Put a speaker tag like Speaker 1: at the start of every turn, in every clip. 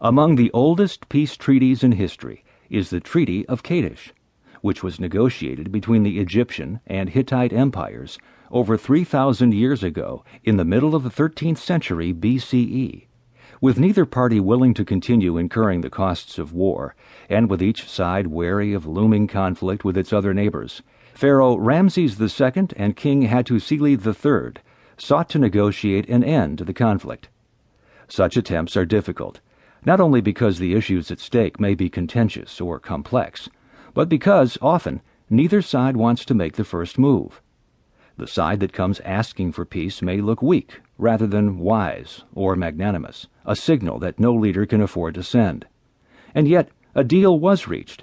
Speaker 1: Among the oldest peace treaties in history is the Treaty of Kadesh, which was negotiated between the Egyptian and Hittite empires over 3,000 years ago in the middle of the 13th century BCE. With neither party willing to continue incurring the costs of war, and with each side wary of looming conflict with its other neighbors, Pharaoh Ramses II and King Hattusili III sought to negotiate an end to the conflict. Such attempts are difficult, not only because the issues at stake may be contentious or complex, but because, often, neither side wants to make the first move. The side that comes asking for peace may look weak rather than wise or magnanimous, a signal that no leader can afford to send. And yet, a deal was reached.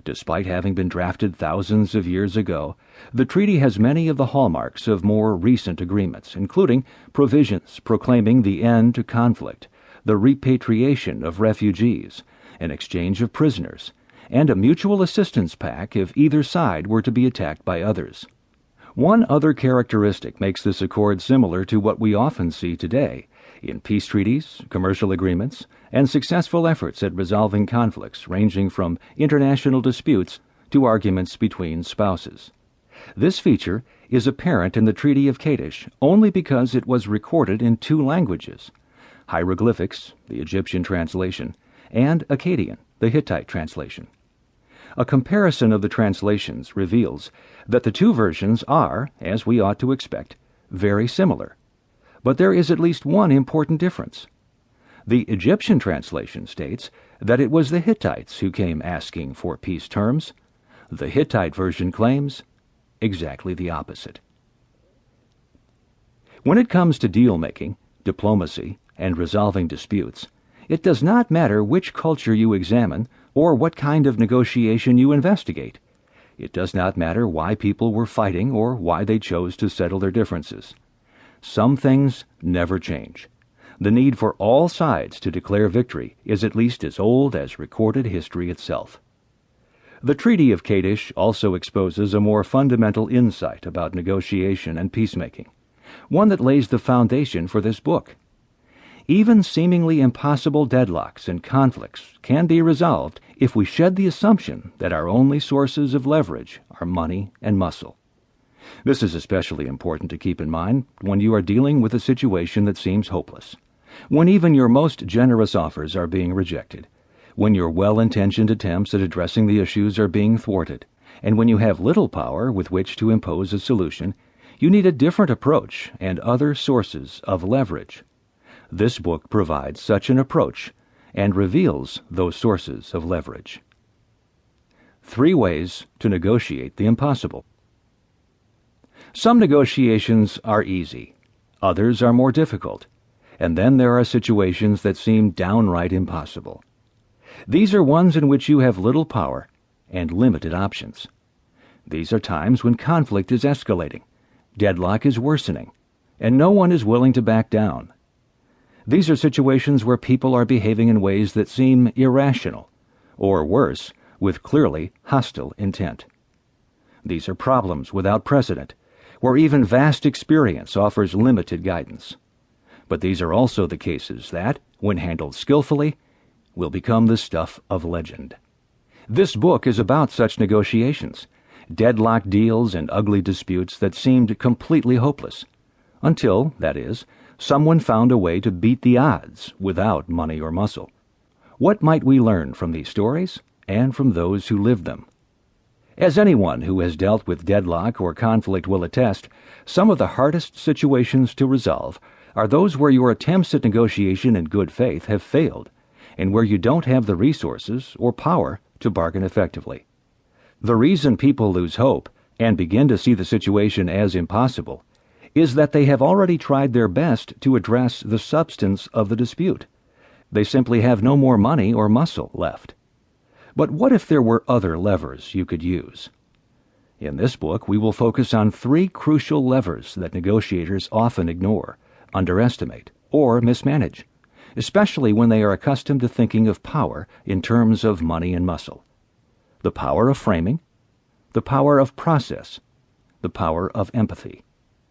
Speaker 1: Despite having been drafted thousands of years ago, the treaty has many of the hallmarks of more recent agreements, including provisions proclaiming the end to conflict, the repatriation of refugees, an exchange of prisoners, and a mutual assistance pact if either side were to be attacked by others. One other characteristic makes this accord similar to what we often see today in peace treaties, commercial agreements, and successful efforts at resolving conflicts ranging from international disputes to arguments between spouses. This feature is apparent in the Treaty of Kadesh only because it was recorded in two languages: hieroglyphics, the Egyptian translation, and Akkadian, the Hittite translation. A comparison of the translations reveals that the two versions are, as we ought to expect, very similar. But there is at least one important difference. The Egyptian translation states that it was the Hittites who came asking for peace terms. The Hittite version claims exactly the opposite. When it comes to deal-making, diplomacy, and resolving disputes, it does not matter which culture you examine or what kind of negotiation you investigate. It does not matter why people were fighting or why they chose to settle their differences. Some things never change. The need for all sides to declare victory is at least as old as recorded history itself. The Treaty of Kadesh also exposes a more fundamental insight about negotiation and peacemaking, one that lays the foundation for this book. Even seemingly impossible deadlocks and conflicts can be resolved if we shed the assumption that our only sources of leverage are money and muscle. This is especially important to keep in mind when you are dealing with a situation that seems hopeless, when even your most generous offers are being rejected, when your well-intentioned attempts at addressing the issues are being thwarted, and when you have little power with which to impose a solution. You need a different approach and other sources of leverage. This book provides such an approach and reveals those sources of leverage. 3 ways to negotiate the impossible. Some negotiations are easy, others are more difficult, and then there are situations that seem downright impossible. These are ones in which you have little power and limited options. These are times when conflict is escalating, deadlock is worsening, and no one is willing to back down. These are situations where people are behaving in ways that seem irrational, or worse, with clearly hostile intent. These are problems without precedent, where even vast experience offers limited guidance. But these are also the cases that, when handled skillfully, will become the stuff of legend. This book is about such negotiations, deadlock deals and ugly disputes that seemed completely hopeless, until, that is, someone found a way to beat the odds without money or muscle. What might we learn from these stories and from those who lived them? As anyone who has dealt with deadlock or conflict will attest, some of the hardest situations to resolve are those where your attempts at negotiation in good faith have failed, and where you don't have the resources or power to bargain effectively. The reason people lose hope and begin to see the situation as impossible is that they have already tried their best to address the substance of the dispute. They simply have no more money or muscle left. But what if there were other levers you could use? In this book, we will focus on 3 crucial levers that negotiators often ignore, underestimate, or mismanage, especially when they are accustomed to thinking of power in terms of money and muscle. The power of framing, the power of process, the power of empathy.